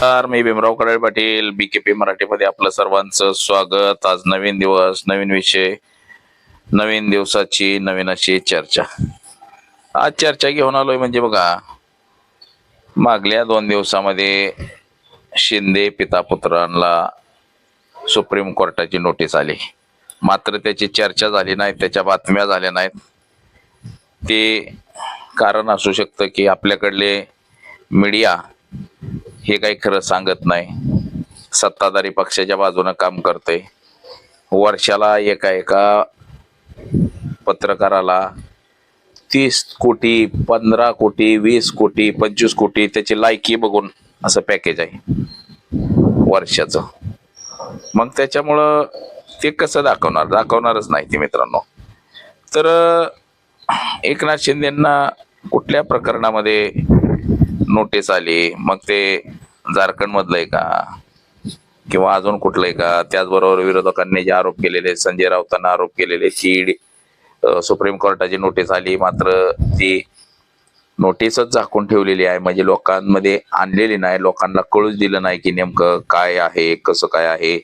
तर मी भीमराव कडाळे पाटील BKP मराठीमध्ये आपलं सर्वांचं स्वागत. आज नवीन दिवस, नवीन विषय, नवीन दिवसाची नवीन अशी चर्चा. आज चर्चा घेऊन आलोय म्हणजे बघा, मागल्या 2 दिवसामध्ये शिंदे पिता पुत्रांना सुप्रीम कोर्टाची नोटीस आली, मात्र त्याची चर्चा झाली नाही, त्याच्या बातम्या झाल्या नाहीत. ते कारण असू शकतं की आपल्याकडले मीडिया हे काही खरं सांगत नाही, सत्ताधारी पक्षाच्या बाजूने काम करते. वर्षाला एका पत्रकाराला 30 कोटी, 15 कोटी, 20 कोटी, 25 कोटी त्याची लायकी बघून असं पॅकेज आहे वर्षाचं. मग त्याच्यामुळं ते कसं दाखवणारच नाही ते मित्रांनो. तर एकनाथ शिंदेंना कुठल्या प्रकरणामध्ये नोटीस आली, मग ते झारखंड मधलंय का किंवा अजून कुठलंय का? त्याचबरोबर विरोधकांनी जे आरोप केलेले, संजय राऊतांना आरोप केलेले की सुप्रीम कोर्टाची नोटीस आली, मात्र ती नोटीसच झाकून ठेवलेली आहे, म्हणजे लोकांमध्ये आणलेली नाही, लोकांना कळूच दिलं नाही की नेमकं काय आहे, कसं काय आहे.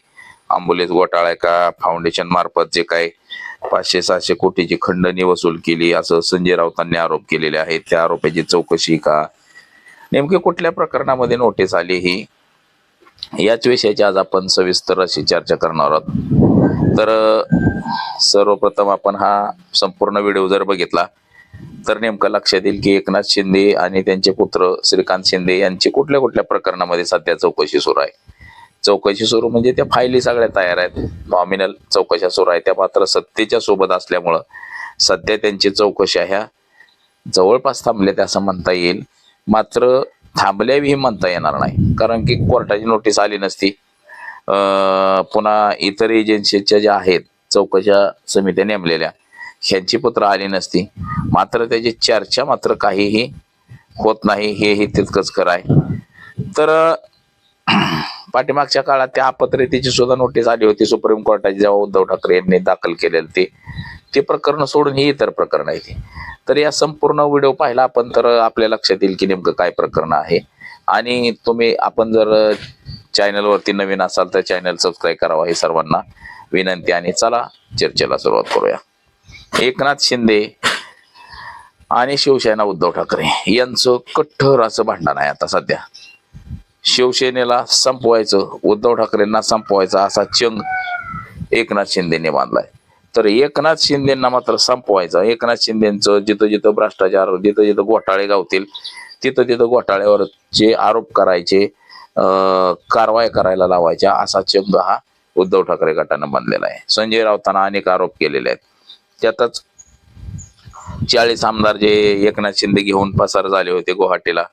अँब्युलन्स घोटाळा आहे का, फाउंडेशन मार्फत जे काय 500-700 कोटीची खंडणी वसूल केली असं संजय राऊतांनी आरोप केलेले आहेत, त्या आरोपाची चौकशी का, नेमके कुठल्या प्रकरणामध्ये नोटीस आली, ही याच विषयाची आज आपण सविस्तर अशी चर्चा करणार आहोत. तर सर्वप्रथम आपण हा संपूर्ण व्हिडिओ जर बघितला तर नेमकं लक्षात येईल की एकनाथ शिंदे आणि त्यांचे पुत्र श्रीकांत शिंदे यांची कुठल्या कुठल्या प्रकरणामध्ये सध्या चौकशी सुरू आहे. चौकशी सुरू म्हणजे त्या फायली सगळ्या तयार आहेत, नॉमिनल चौकशा सुरू आहे, त्या मात्र सत्तेच्या सोबत असल्यामुळं सध्या त्यांची चौकशा ह्या जवळपास थांबल्यात असं म्हणता येईल. मात्र थांबल्याही म्हणता येणार नाही, कारण की कोर्टाची नोटीस आली नसती. पुन्हा इतर एजन्सीच्या ज्या आहेत चौकशा समित्या नेमलेल्या, ह्यांची पत्र आली नसती. मात्र त्याची चर्चा मात्र काहीही होत नाही, हेही तितकंच खरं आहे. तर पाठीमागच्या काळात त्या अपत्रितेची सुद्धा नोटीस आली होती सुप्रीम कोर्टाची, जेव्हा उद्धव ठाकरे यांनी दाखल केलेलं ते प्रकरण सोडून ही इतर प्रकरण आहे ती. तर या संपूर्ण व्हिडिओ पाहिला आपण तर आपल्या लक्षात येईल की नेमकं काय प्रकरण आहे. आणि आपण जर चॅनलवरती नवीन असाल तर चॅनल सबस्क्राईब करावा ही सर्वांना विनंती. आणि चला चर्चेला सुरुवात करूया. एकनाथ शिंदे आणि शिवसेना उद्धव ठाकरे यांचं कठोर असं भांडण आहे आता सध्या. शिवसेनेला संपवायचं, उद्धव ठाकरेंना संपवायचा असा चंग एकनाथ शिंदेने बांधलाय. तर एकनाथ शिंदेना मात्र संपवायचं. एकनाथ शिंदेचं जिथं जिथं भ्रष्टाचार, जिथं जिथं घोटाळे गावतील तिथं तिथं घोटाळ्यावरचे आरोप करायचे, कारवाई करायला लावायच्या असा चंग हा उद्धव ठाकरे गटानं बांधलेला आहे. संजय राऊतांना अनेक आरोप केलेले आहेत. त्यातच 40 आमदार जे एकनाथ शिंदे घेऊन पसार झाले होते गुवाहाटीला,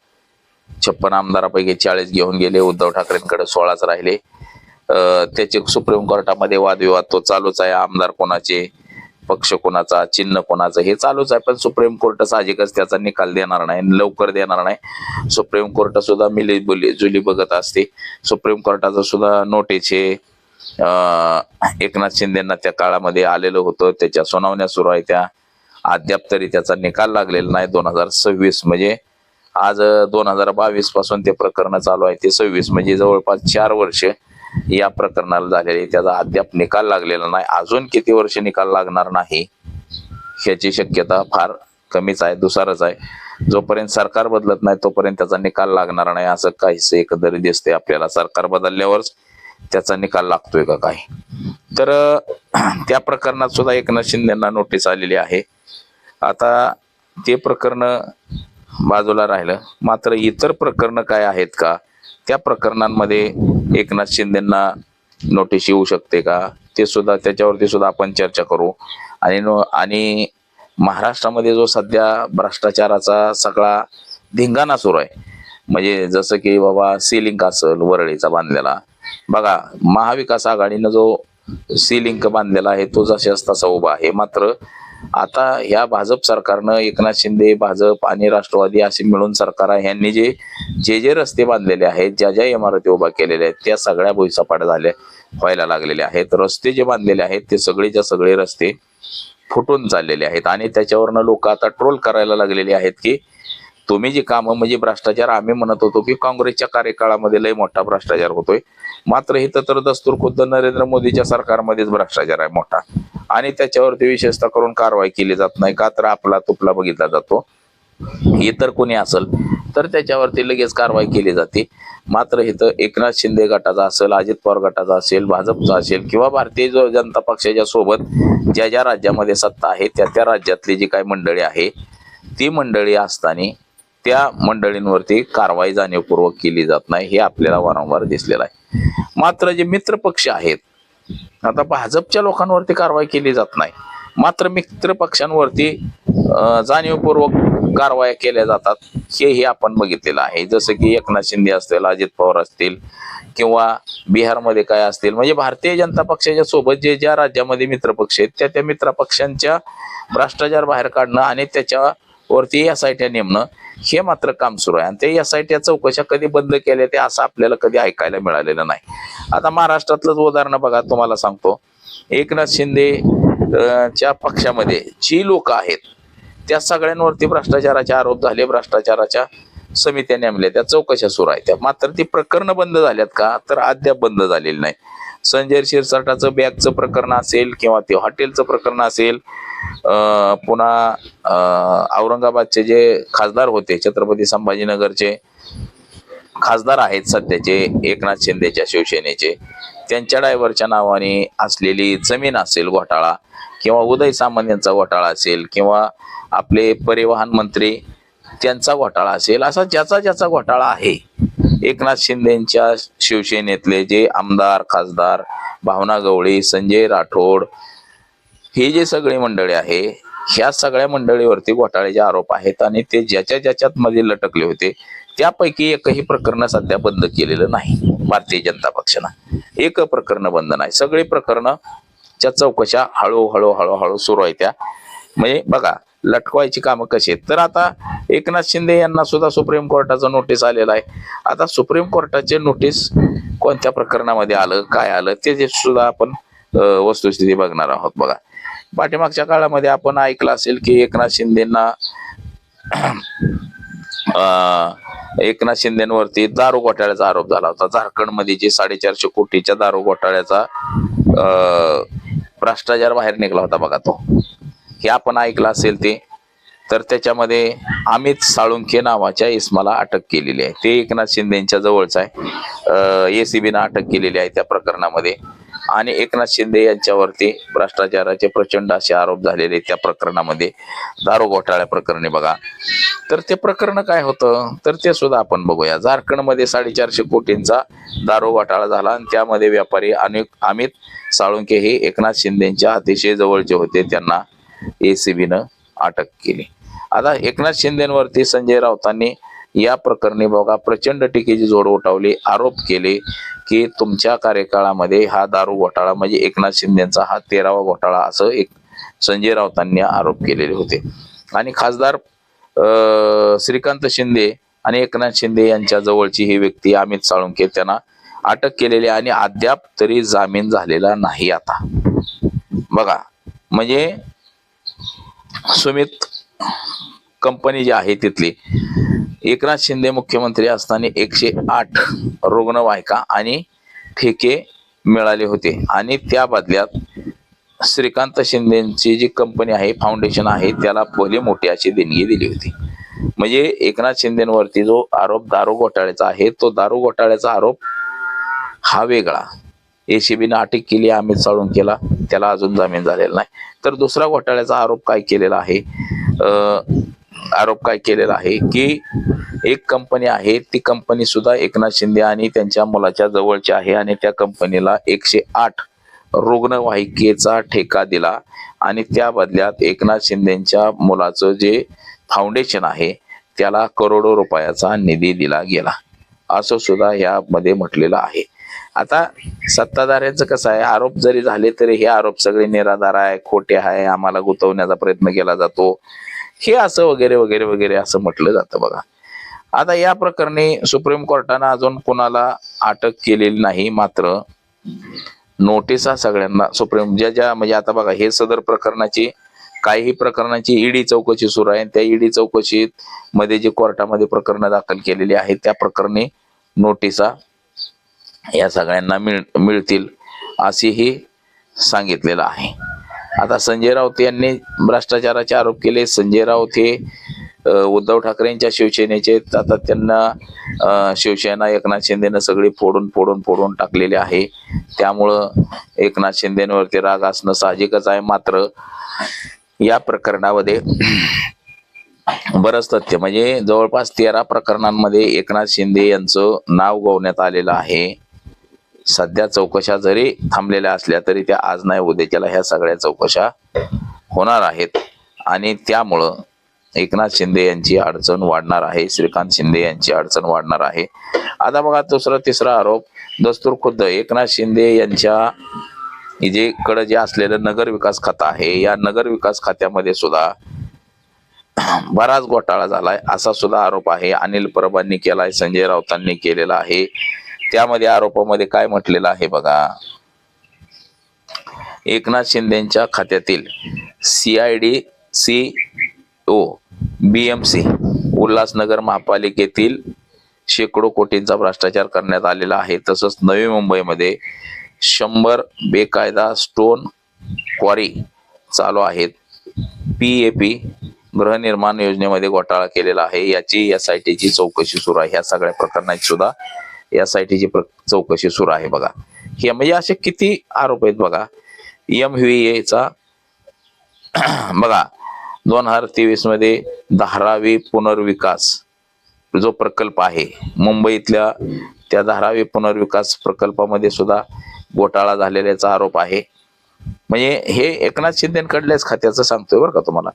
56 आमदारापैकी 40 घेऊन गेले, उद्धव ठाकरेंकडे 16च राहिले. त्याचे सुप्रीम कोर्टामध्ये वादविवाद तो चालूच आहे. आमदार कोणाचे, पक्ष कोणाचा, चिन्ह कोणाचं, हे चालूच आहे. पण सुप्रीम कोर्ट साहजिकच त्याचा निकाल देणार नाही, लवकर देणार नाही. सुप्रीम कोर्ट सुद्धा जुली बघत असते. सुप्रीम कोर्टाचं सुद्धा नोटीस हे एकनाथ शिंदेना त्या काळामध्ये आलेलं होतं, त्याच्या सुनावण्या सुरू आहे. त्या अद्याप तरी त्याचा निकाल लागलेला नाही. 2026 म्हणजे आज 2022 पासून ते प्रकरण चालू आहे, ते 26 म्हणजे जवळपास 4 वर्ष या प्रकरणाला झालेले, त्याचा अद्याप निकाल लागलेला नाही. अजून किती वर्ष निकाल लागणार नाही ह्याची शक्यता फार कमीच आहे, दुसारच आहे. जोपर्यंत सरकार बदलत नाही तोपर्यंत त्याचा निकाल लागणार नाही असं काहीच एकंदरीत दिसतंय आपल्याला. सरकार बदलल्यावरच त्याचा निकाल लागतोय का काय. तर त्या प्रकरणात सुद्धा एकनाथ शिंदेना नोटीस आलेली आहे. आता ते प्रकरण बाजूला राहिलं, मात्र इतर प्रकरण काय आहेत का, त्या प्रकरणांमध्ये एकनाथ शिंदेना नोटीस येऊ शकते का, ते सुद्धा, त्याच्यावरती सुद्धा आपण चर्चा करू. आणि महाराष्ट्रामध्ये जो सध्या भ्रष्टाचाराचा सगळा धिंगाणा सुरू आहे, म्हणजे जसं की बाबा सी-लिंक असेल वरळीचा बांधलेला, बघा महाविकास आघाडीनं जो सी-लिंक बांधलेला आहे तो जशाच तसा उभा आहे. मात्र आता ह्या भाजप सरकारनं, एकनाथ शिंदे, भाजप आणि राष्ट्रवादी असे मिळून सरकार आहे, यांनी जे जे रस्ते बांधलेले आहेत, ज्या ज्या इमारती उभा केलेल्या आहेत, त्या सगळ्या भुईसपाट व्हायला लागलेले आहेत. रस्ते जे बांधलेले आहेत ते सगळेच्या सगळे रस्ते फुटून चाललेले आहेत. आणि त्याच्यावरनं लोक आता ट्रोल करायला लागलेले आहेत की तुम्ही जी कामं म्हणजे भ्रष्टाचार आम्ही म्हणत होतो की काँग्रेसच्या कार्यकाळामध्ये लय मोठा भ्रष्टाचार होतोय, मात्र इथं तर दस्तूर खुद्द नरेंद्र मोदीच्या सरकारमध्येच भ्रष्टाचार आहे मोठा, आणि त्याच्यावरती विशेषतः करून कारवाई केली जात नाही का तर आपला तुपला बघितला जातो. इतर कोणी असेल तर त्याच्यावरती लगेच कारवाई केली जाते. मात्र इथं एकनाथ शिंदे गटाचा असेल, अजित पवार गटाचा असेल, भाजपचा असेल किंवा भारतीय जनता पक्षाच्या सोबत ज्या ज्या राज्यामध्ये सत्ता आहे त्या त्या राज्यातली जी काही मंडळी आहे ती मंडळी असताना त्या मंडळींवरती कारवाई जाणीवपूर्वक केली जात नाही, हे आपल्याला वारंवार दिसलेलं आहे. मात्र जे मित्र पक्ष आहेत, आता भाजपच्या लोकांवरती कारवाई केली जात नाही, मात्र मित्र पक्षांवरती जाणीवपूर्वक कारवाया केल्या जातात, हेही आपण बघितलेलं आहे. जसं की एकनाथ शिंदे असतील, अजित पवार असतील किंवा बिहारमध्ये काय असतील, म्हणजे भारतीय जनता पक्षाच्या सोबत जे ज्या राज्यामध्ये मित्रपक्ष आहेत त्या त्या मित्र पक्षांच्या भ्रष्टाचार बाहेर काढणं आणि त्याच्यावरती SIT नेमणं हे मात्र काम सुरू आहे. आणि ते SIT चौकशा कधी बंद केल्या ते असं आपल्याला कधी ऐकायला मिळालेलं नाही. आता महाराष्ट्रातलंच उदाहरण बघा, तुम्हाला सांगतो, एकनाथ शिंदे च्या पक्षामध्ये जी लोक आहेत त्या सगळ्यांवरती भ्रष्टाचाराचे आरोप झाले, भ्रष्टाचाराच्या समित्या नेमल्या, त्या चौकशा सुरू आहेत. मात्र ती प्रकरण बंद झाल्यात का तर अद्याप बंद झालेली नाही. संजय शिरसाटाचं बॅगचं प्रकरण असेल किंवा ते हॉटेलचं प्रकरण असेल, पुन्हा औरंगाबादचे जे खासदार होते, छत्रपती संभाजीनगरचे खासदार आहेत सध्याचे एकनाथ शिंदेच्या शिवसेनेचे, त्यांच्या ड्रायव्हरच्या नावाने असलेली जमीन असेल घोटाळा, किंवा उदय सामंत यांचा घोटाळा असेल, किंवा आपले परिवहन मंत्री त्यांचा घोटाळा असेल, असा ज्याचा ज्याचा घोटाळा आहे, एकनाथ शिंदेच्या शिवसेनेतले जे आमदार खासदार भावना गवळी, संजय राठोड, हे जे सगळे मंडळी आहे, ह्या सगळ्या मंडळीवरती घोटाळ्याचे आरोप आहेत. आणि ते ज्याच्या ज्याच्यात मध्ये लटकले होते त्यापैकी एकही प्रकरण सध्या बंद केलेलं नाही भारतीय जनता पक्षानं. एक प्रकरण बंद नाही, सगळे प्रकरणच्या चौकशा हळूहळू सुरू आहेत. त्या म्हणजे बघा लटकवायची कामं कशी आहेत. तर आता एकनाथ शिंदे यांना सुद्धा सुप्रीम कोर्टाचं नोटीस आलेलं आहे. आता सुप्रीम कोर्टाचे नोटीस कोणत्या प्रकरणामध्ये आलं, काय आलं, ते सुद्धा आपण वस्तुस्थिती बघणार आहोत. बघा, पाठीमागच्या काळामध्ये आपण ऐकलं असेल की एकनाथ शिंदेवरती दारू घोटाळ्याचा आरोप झाला होता. झारखंडमध्ये जे 450 कोटीच्या दारू घोटाळ्याचा भ्रष्टाचार बाहेर निघाला होता बघा, तो हे आपण ऐकलं असेल ते. तर त्याच्यामध्ये अमित साळुंखे नावाच्या इस्माला अटक केलेली आहे. ते एकनाथ शिंदेच्या जवळचा आहे. ACBनं अटक केलेली आहे त्या प्रकरणामध्ये. आणि एकनाथ शिंदे यांच्यावरती भ्रष्टाचाराचे प्रचंड असे आरोप झालेले त्या प्रकरणामध्ये, दारू घोटाळ्या प्रकरणी. बघा, तर ते प्रकरण काय होतं तर ते सुद्धा आपण बघूया. झारखंडमध्ये 450 कोटींचा दारू घोटाळा झाला आणि त्यामध्ये व्यापारी अमित साळुंखे हे एकनाथ शिंदेच्या अतिशय जवळचे होते, त्यांना ACBनं अटक केली. आता एकनाथ शिंदेवरती संजय राऊतांनी या प्रकरणी बघा प्रचंड टीकेची झोड उठवली, आरोप केले की तुमच्या कार्यकाळामध्ये हा दारू घोटाळा म्हणजे एकनाथ शिंदेचा हा 13वा घोटाळा, असं एक संजय राऊतांनी आरोप केलेले होते. आणि खासदार श्रीकांत शिंदे आणि एकनाथ शिंदे यांच्या जवळची ही व्यक्ती अमित साळुंखे, त्यांना अटक केलेली आणि अद्याप तरी जामीन झालेला नाही. आता बघा, म्हणजे सुमित कंपनी जी आहे तिथली, एकनाथ शिंदे मुख्यमंत्री असताना 108 रुग्णवाहिका आणि ठेके मिळाले होते. आणि त्या बदल्यात श्रीकांत शिंदेची जी कंपनी आहे, फाउंडेशन आहे, त्याला भली मोठी अशी देणगी दिली होती. म्हणजे एकनाथ शिंदेवरती जो आरोप दारू घोटाळ्याचा आहे, तो दारू घोटाळ्याचा आरोप हा वेगळा. ACBनं अटक केली अमित साळुंखेला, त्याला अजून जामीन झालेला नाही. तर दुसरा घोटाळ्याचा आरोप काय केलेला आहे, की एक कंपनी आहे, ती कंपनी सुद्धा एकनाथ शिंदे आणि त्यांच्या मुलाच्या जवळची आहे आणि त्या कंपनीला 108 रुग्णवाहिकेचा ठेका दिला आणि त्या बदल्यात एकनाथ शिंदेच्या मुलाचं जे फाउंडेशन आहे त्याला करोडो रुपयाचा निधी दिला गेला, असं सुद्धा यामध्ये म्हटलेलं आहे. आता सत्ताधाऱ्यांचं कसं आहे, आरोप जरी झाले तरी हे आरोप सगळे निराधार आहे, खोटे आहे, आम्हाला गुंतवण्याचा प्रयत्न केला जातो, हे असं वगैरे वगैरे वगैरे असं म्हटलं जातं. बघा, आता या प्रकरणी सुप्रीम कोर्टानं अजून कोणाला अटक केलेली नाही, मात्र नोटिसा सगळ्यांना सुप्रीम ज्या म्हणजे आता बघा, हे सदर प्रकरणाची काही प्रकरणांची ईडी चौकशी सुरू आहे. त्या ईडी चौकशीत मध्ये जे कोर्टामध्ये प्रकरणं दाखल केलेली आहेत त्या प्रकरणी नोटिसा या सगळ्यांना मिळतील असेही सांगितलेलं आहे. आता संजय राऊत यांनी भ्रष्टाचाराचे आरोप केले. संजय राऊत हे उद्धव ठाकरेंच्या शिवसेनेचे, आता त्यांना शिवसेना एकनाथ शिंदेनं सगळी फोडून टाकलेली आहे. त्यामुळं एकनाथ शिंदेवरती राग असणं साहजिकच आहे. मात्र या प्रकरणामध्ये बरंच तथ्य, म्हणजे जवळपास 13 प्रकरणांमध्ये एकनाथ शिंदे यांचं नाव गोवण्यात आलेलं आहे. सध्या चौकशा जरी थांबलेल्या असल्या तरी त्या आज नाही उद्याच्याला ह्या सगळ्या चौकशा होणार आहेत आणि त्यामुळं एकनाथ शिंदे यांची अडचण वाढणार आहे. श्रीकांत शिंदे यांची अडचण वाढणार आहे. आता बघा दुसरा तिसरा आरोप, दस्तूर खुद्द एकनाथ शिंदे यांच्या जे असलेलं नगर विकास खातं आहे, या नगर विकास खात्यामध्ये सुद्धा बराच घोटाळा झालाय असा सुद्धा आरोप आहे. अनिल परबांनी केलाय, संजय राऊतांनी केलेला आहे. त्यामध्ये आरोपामध्ये काय म्हटलेलं आहे बघा, एकनाथ शिंदेच्या खात्यातील CID CO BMC उल्हासनगर महापालिकेतील शेकडो कोटींचा भ्रष्टाचार करण्यात आलेला आहे. तसंच नवी मुंबईमध्ये 100 बेकायदा स्टोन क्वारी चालू आहेत. PAP गृहनिर्माण योजनेमध्ये घोटाळा केलेला आहे. याची SITची चौकशी सुरू आहे. ह्या सगळ्या प्रकरणाची सुद्धा SITची चौकशी सुरू आहे बघा. हे म्हणजे असे किती आरोप आहेत बघा. MVAचा बघा 2023 मध्ये 10वी पुनर्विकास जो प्रकल्प आहे मुंबईतल्या, त्या 10वी पुनर्विकास प्रकल्पामध्ये सुद्धा घोटाळा झालेल्याचा आरोप आहे. म्हणजे हे एकनाथ शिंदेकडल्याच खात्याचं सांगतोय बरं का तुम्हाला.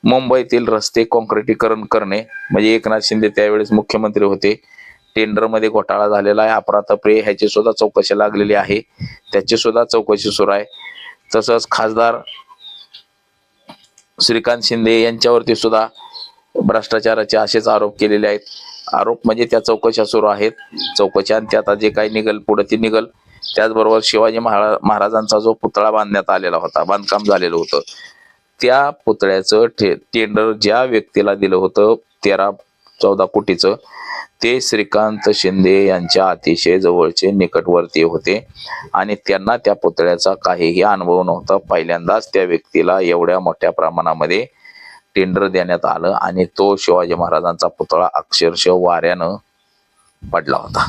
मुंबईतील रस्ते काँक्रिटीकरण करणे, म्हणजे एकनाथ शिंदे त्यावेळेस मुख्यमंत्री होते. टेंडर मध्ये घोटाळा झालेला आहे, अफरातफरी, ह्याची सुद्धा चौकशी लागलेली आहे. त्याची सुद्धा चौकशी सुरू आहे. तसंच खासदार श्रीकांत शिंदे यांच्यावरती सुद्धा भ्रष्टाचाराचे असेच आरोप केलेले आहेत. आरोप म्हणजे त्या चौकशा सुरू आहेत. चौकशा आणि त्यात जे काही निघल पुढे ती निघल. त्याचबरोबर शिवाजी महाराजांचा जो पुतळा बांधण्यात आलेला होता, बांधकाम झालेलं होतं, त्या पुतळ्याचं टेंडर ज्या व्यक्तीला दिलं होतं 13-14 कोटीचं, ते श्रीकांत शिंदे यांच्या अतिशय जवळचे निकटवर्तीय होते आणि त्यांना त्या पुतळ्याचा काहीही अनुभव नव्हता. पहिल्यांदाच त्या व्यक्तीला एवढ्या मोठ्या प्रमाणामध्ये टेंडर देण्यात आलं आणि तो शिवाजी महाराजांचा पुतळा अक्षरशः वाऱ्यानं पडला होता.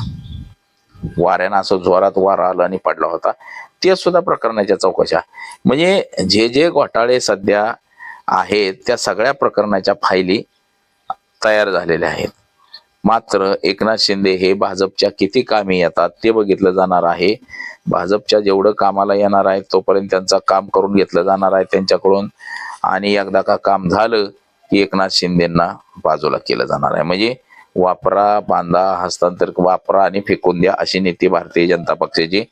वाऱ्यानं असं जोरात वारा आला आणि पडला होता. ते सुद्धा प्रकरणाच्या चौकशा, म्हणजे जे घोटाळे सध्या आहेत त्या सगळ्या प्रकरणाच्या फायली तयार झालेल्या आहेत. मात्र एकनाथ शिंदे हे भाजपच्या किती कामी येतात ते बघितलं जाणार आहे. भाजपच्या जेवढं कामाला येणार आहे तोपर्यंत त्यांचं काम करून घेतलं जाणार आहे त्यांच्याकडून आणि एकदा का काम झालं की एकनाथ शिंदेंना बाजूला केलं जाणार आहे. म्हणजे वापरा, बांधा, हस्तांतर, वापरा आणि फेकून द्या अशी नीती भारतीय जनता पक्षाची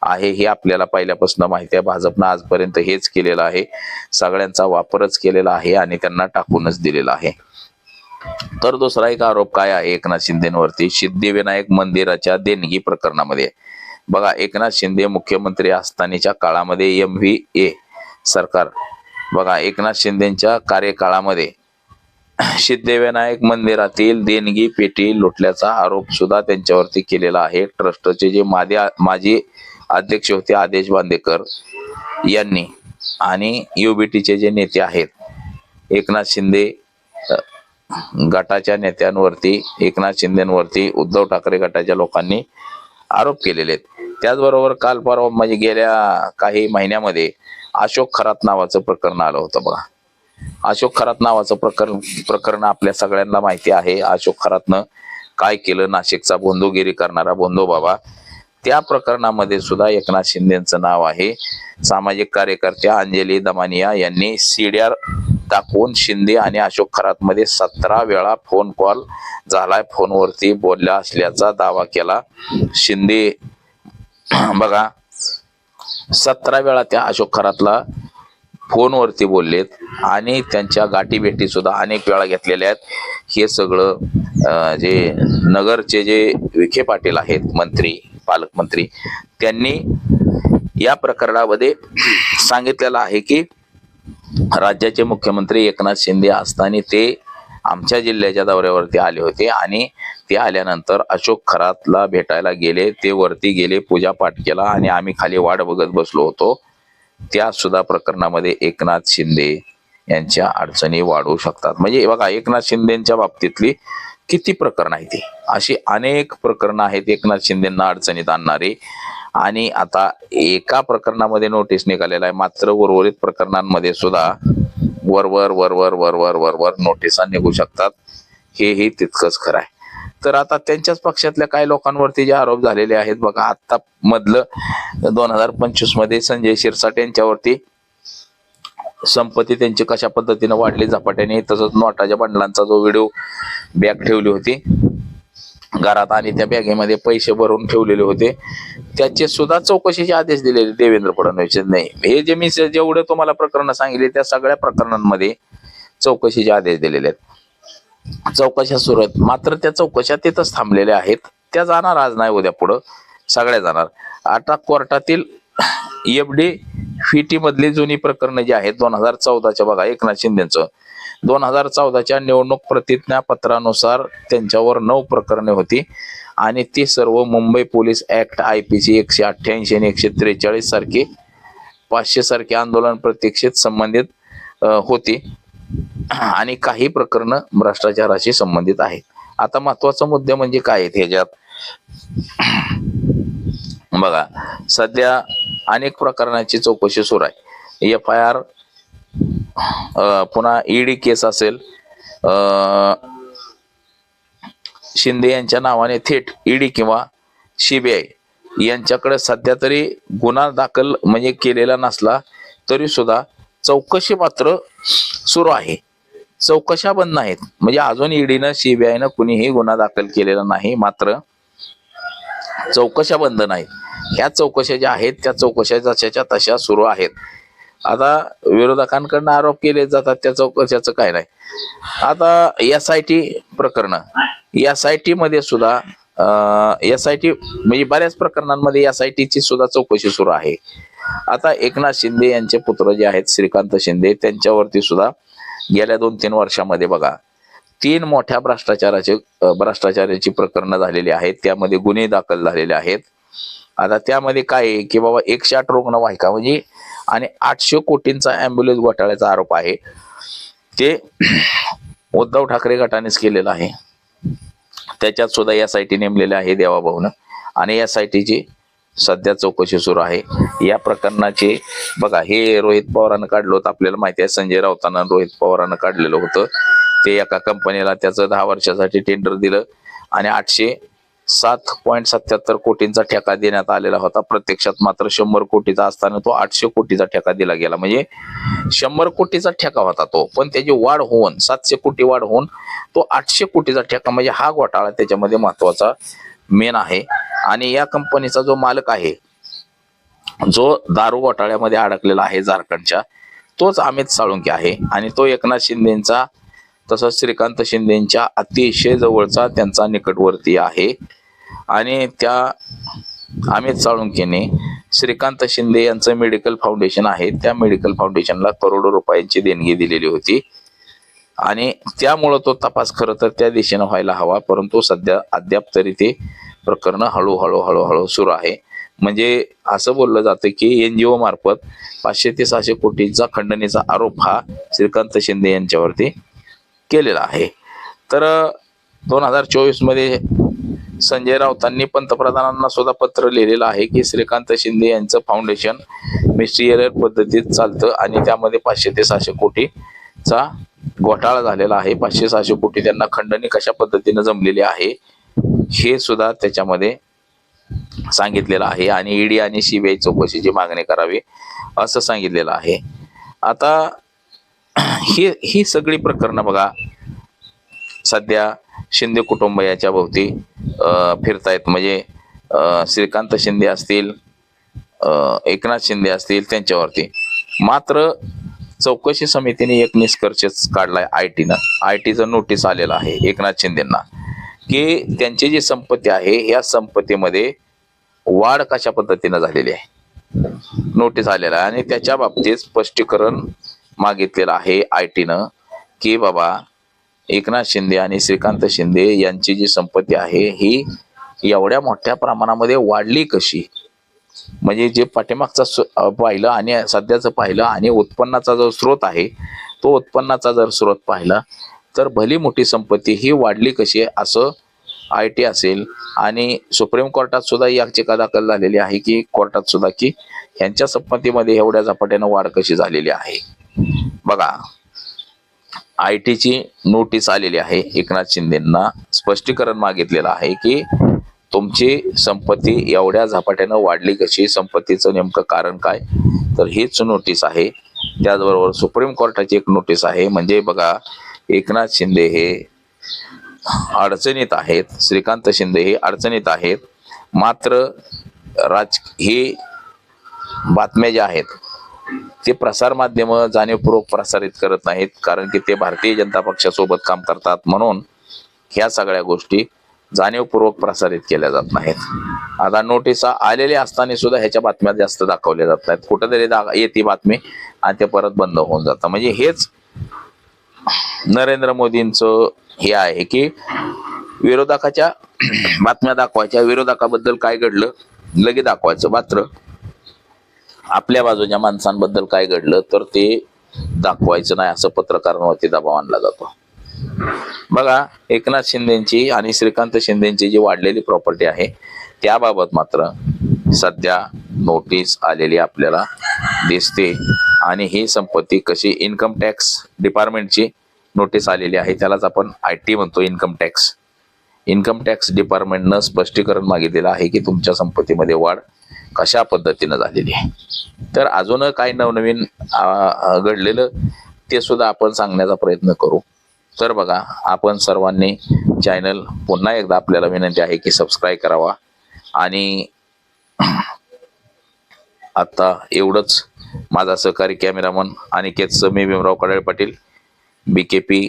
आहे. हे आपल्याला पहिल्यापासून माहिती आहे. भाजपनं आजपर्यंत हेच केलेलं आहे, सगळ्यांचा वापरच केलेला आहे आणि त्यांना टाकूनच दिलेला आहे. तर दुसरा एक आरोप काय आहे एकनाथ शिंदेवरती, सिद्धिविनायक मंदिराच्या देणगी प्रकरणामध्ये बघा. एकनाथ शिंदे मुख्यमंत्री असतानाच्या काळामध्ये MVA सरकार बघा, एकनाथ शिंदेच्या कार्यकाळामध्ये सिद्धिविनायक मंदिरातील देणगी पेटी लुटल्याचा आरोप सुद्धा त्यांच्यावरती केलेला आहे. ट्रस्टचे जे माजी अध्यक्ष होते आदेश बांदेकर यांनी आणि UBTचे जे नेते आहेत, एकनाथ शिंदे गटाच्या नेत्यांवरती, एकनाथ शिंदेवरती उद्धव ठाकरे गटाच्या लोकांनी आरोप केलेले आहेत. त्याचबरोबर काल परवा म्हणजे गेल्या काही महिन्यामध्ये अशोक खरात नावाचं प्रकरण आलं होतं बघा. अशोक खरात नावाचं प्रकरण आपल्या सगळ्यांना माहिती आहे. अशोक खरातनं काय केलं, नाशिकचा भोंदूगिरी करणारा भोंदू बाबा, त्या प्रकरणामध्ये सुद्धा एकनाथ शिंदेचं नाव आहे. सामाजिक कार्यकर्त्या अंजली दमानिया यांनी CDR दाखवून शिंदे आणि अशोक खरात मध्ये 17 वेळा फोन कॉल झालाय, फोनवरती बोलल्या असल्याचा दावा केला. शिंदे बघा 17 वेळा त्या अशोक खरातला फोनवरती बोललेत आणि त्यांच्या गाठीभेटी सुद्धा अनेक वेळा घेतलेल्या आहेत. हे सगळं जे नगरचे जे विखे पाटील आहेत, मंत्री, पालकमंत्री, त्यांनी या प्रकरणामध्ये सांगितलेलं आहे की राज्याचे मुख्यमंत्री एकनाथ शिंदे असताना ते आमच्या जिल्ह्याच्या दौऱ्यावरती आले होते आणि ते आल्यानंतर अशोक खरातला भेटायला गेले. ते वरती गेले, पूजापाठ केला आणि आम्ही खाली वाट बघत बसलो होतो. त्या सुद्धा प्रकरणामध्ये एकनाथ शिंदे यांच्या अडचणी वाढवू शकतात. म्हणजे बघा, एकनाथ शिंदेच्या बाबतीतली किती प्रकरण आहेत, अशी अनेक प्रकरणं आहेत एकनाथ शिंदेंना अडचणीत आणणारी. आणि आता एका प्रकरणामध्ये नोटीस निघालेला आहे, मात्र उर्वरित प्रकरणांमध्ये सुद्धा वर नोटिसा निघू शकतात. हेही तितकंच खरं आहे. तर आता त्यांच्याच पक्षातल्या काही लोकांवरती जे आरोप झालेले आहेत बघा, आता मधलं 2025 मध्ये संजय शिरसाट यांच्यावरती संपत्ती त्यांची कशा पद्धतीनं वाढली झपाट्याने, तसंच नोटाच्या बंडलांचा जो व्हिडिओ बॅग ठेवली होती घरात आणि त्या बॅगेमध्ये पैसे भरून ठेवलेले होते, त्याचे सुद्धा चौकशीचे आदेश दिलेले देवेंद्र फडणवीस यांनी. हे जे मी जेवढे तुम्हाला प्रकरण सांगितले त्या सगळ्या प्रकरणांमध्ये चौकशीचे आदेश दिलेले आहेत. चौकशा सुरू आहेत, मात्र त्या चौकशा तिथंच थांबलेल्या आहेत. त्या जाणार आज नाही उद्या पुढं, सगळ्या जाणार. आता कोर्टातील FD FIT मधली जुनी प्रकरणं जी आहेत 2014च्या बघा, एकनाथ शिंदेचं 2014च्या निवडणूक प्रतिज्ञापत्रानुसार त्यांच्यावर 9 प्रकरणे होती आणि ती सर्व मुंबई पोलीस ऍक्ट IPC 188 आणि 143 सारखी 500 सारखी आंदोलन प्रतीक्षेत संबंधित होती आणि काही प्रकरणं भ्रष्टाचाराशी संबंधित आहेत. आता महत्वाचा मुद्दे म्हणजे काय आहेत ह्याच्यात बघा, सध्या अनेक प्रकरणांची चौकशी सुरू आहे. FIR, पुन्हा ED केस असेल, शिंदे यांच्या नावाने थेट ED किंवा CBI यांच्याकडे सध्या तरी गुन्हा दाखल म्हणजे केलेला नसला तरी सुद्धा चौकशी मात्र सुरू आहे. चौकशा बंद नाहीत. म्हणजे अजून EDनं CBIनं कुणीही गुन्हा दाखल केलेला नाही, मात्र चौकशा बंद नाहीत. ह्या चौकशा ज्या आहेत त्या चौकशा जशाच्या तशा सुरू आहेत. आता विरोधकांकडनं आरोप केले जातात, त्या चौकशाचं काय नाही. आता SIT प्रकरण, SIT मध्ये सुद्धा SIT म्हणजे बऱ्याच प्रकरणांमध्ये SITची सुद्धा चौकशी सुरू आहे. आता एकनाथ शिंदे यांचे पुत्र जे आहेत श्रीकांत शिंदे, त्यांच्यावरती सुद्धा गेल्या 2-3 वर्षामध्ये बघा 3 मोठ्या भ्रष्टाचाराची प्रकरणं झालेली आहेत. त्यामध्ये गुन्हे दाखल झालेले आहेत. आता त्यामध्ये काय आहे की बाबा 108 रुग्णवाहिका म्हणजे आणि 800 कोटींचा ॲम्ब्युलन्स घोटाळ्याचा आरोप आहे. ते उद्धव ठाकरे गटानेच केलेला आहे. त्याच्यात सुद्धा SIT नेमलेले आहे देवाभाऊनं आणि SITची सध्या चौकशी सुरू आहे. या प्रकरणाचे बघा, हे रोहित पवारांना काढलं होतं, आपल्याला माहिती आहे. संजय राऊतांना रोहित पवारांना काढलेलं होतं. ते एका कंपनीला त्याचं 10 वर्षासाठी टेंडर दिलं आणि 807.77 कोटींचा ठेका देण्यात आलेला होता. प्रत्यक्षात मात्र 100 कोटीचा असताना तो 800 कोटीचा ठेका दिला गेला. म्हणजे 100 कोटीचा ठेका होता तो, पण त्याची वाढ होऊन 700 कोटी वाढ होऊन तो 800 कोटीचा ठेका. म्हणजे हा घोटाळा त्याच्यामध्ये महत्वाचा मेन आहे. आणि या कंपनीचा जो मालक आहे, जो दारू घोटाळ्यामध्ये अडकलेला आहे झारखंडच्या, तोच अमित साळुंके आहे आणि तो एकनाथ शिंदेचा तसंच श्रीकांत शिंदेच्या अतिशय जवळचा त्यांचा निकटवर्ती आहे. आणि त्या अमित साळुंकेने श्रीकांत शिंदे यांचं मेडिकल फाउंडेशन आहे, त्या मेडिकल फाउंडेशनला करोडो रुपयांची देणगी दिलेली होती आणि त्यामुळं तो तपास खरं तर त्या दिशेनं व्हायला हवा, परंतु सध्या अद्याप तरी ते प्रकरण हळूहळू सुरू आहे. म्हणजे असं बोललं जातं की NGO मार्फत 500 ते 600 कोटींचा खंडणीचा आरोप हा श्रीकांत शिंदे यांच्यावरती केलेला आहे. तर 2024 मध्ये संजय राऊतांनी पंतप्रधानांना सुद्धा पत्र लिहिलेलं आहे की श्रीकांत शिंदे यांचं फाउंडेशन मिस्टिरियल पद्धतीत चालतं आणि त्यामध्ये 500 ते 600 कोटीचा घोटाळा झालेला आहे. 500-600 कोटी त्यांना खंडणी कशा पद्धतीने जमलेली आहे हे सुद्धा त्याच्यामध्ये सांगितलेलं आहे आणि ED आणि CBI चौकशीची मागणी करावी असं सांगितलेलं आहे. आता ही सगळी प्रकरणं बघा सध्या शिंदे कुटुंबाच्या भोवती फिरतायत. म्हणजे श्रीकांत शिंदे असतील, एकनाथ शिंदे असतील, त्यांच्यावरती मात्र चौकशी समितीने एक निष्कर्षच काढलाय. ITचं नोटीस आलेलं आहे एकनाथ शिंदेंना की त्यांची जी संपत्ती आहे या संपत्तीमध्ये वाढ कशा पद्धतीनं झालेली आहे, नोटीस आलेला आहे आणि त्याच्या बाबतीत स्पष्टीकरण मागितलेलं आहे आयटीनं की बाबा एकनाथ शिंदे आणि श्रीकांत शिंदे यांची जी संपत्ती आहे ही एवढ्या मोठ्या प्रमाणामध्ये वाढली कशी, म्हणजे जे पाठीमागचा पाहिलं आणि सध्याचं पाहिलं आणि उत्पन्नाचा जो स्रोत आहे तो उत्पन्नाचा जर स्रोत पाहिला तर भली मोठी संपत्ती ही वाढली कशी असं आयटी असेल. आणि सुप्रीम कोर्टात सुद्धा याचिका दाखल झालेली आहे की कोर्टात सुद्धा की यांच्या संपत्तीमध्ये एवढ्या झपाट्यानं वाढ कशी झालेली आहे. बघा आयटीची नोटीस आलेली आहे, एकनाथ शिंदेंना स्पष्टीकरण मागितलेलं आहे की तुमची संपत्ती एवढ्या झपाट्यानं वाढली कशी, संपत्तीचं नेमकं कारण काय, तर हीच नोटीस आहे. त्याचबरोबर सुप्रीम कोर्टाची एक नोटीस आहे. म्हणजे बघा एकनाथ शिंदे हे अडचणीत आहेत, श्रीकांत शिंदे हे अडचणीत आहेत, मात्र हे बातम्या ज्या आहेत ते प्रसार माध्यम जाणीवपूर्वक प्रसारित करत नाहीत, कारण की ते भारतीय जनता पक्षासोबत काम करतात म्हणून ह्या सगळ्या गोष्टी जाणीवपूर्वक प्रसारित केल्या जात नाहीत. आता नोटिसा आलेल्या असताना सुद्धा ह्याच्या बातम्या जास्त दाखवल्या जात नाहीत, कुठेतरी येते बातमी आणि ते परत बंद होऊन जातं. म्हणजे हेच नरेंद्र मोदींचं हे आहे की विरोधकाच्या बातम्या दाखवायच्या, विरोधकाबद्दल काय घडलं लगे दाखवायचं, मात्र आपल्या बाजूच्या माणसांबद्दल काय घडलं तर ते दाखवायचं नाही, असं पत्रकारांवरती दबाव आणला जातो. बघा एकनाथ शिंदेची आणि श्रीकांत शिंदेची जी वाढलेली प्रॉपर्टी आहे त्याबाबत मात्र सध्या नोटीस आलेली आपल्याला दिसते. आणि ही संपत्ती कशी, इन्कम टॅक्स डिपार्टमेंटची नोटीस आलेली आहे, त्यालाच आपण आयटी म्हणतो, इन्कम टॅक्स डिपार्टमेंटनं स्पष्टीकरण मागितलेलं आहे की तुमच्या संपत्तीमध्ये वाढ कशा पद्धतीनं झालेली आहे. तर अजून काय नवनवीन घडलेलं ते सुद्धा आपण सांगण्याचा प्रयत्न करू. तर बघा आपण सर्वांनी चॅनल पुन्हा एकदा आपल्याला विनंती आहे की सबस्क्राईब करावा. आणि आता एवढंच, माझा सहकारी कॅमेरामन अनिकेत मी भीमराव कडाळे पाटील, BKP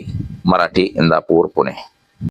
मराठी, इंदापूर, पुणे.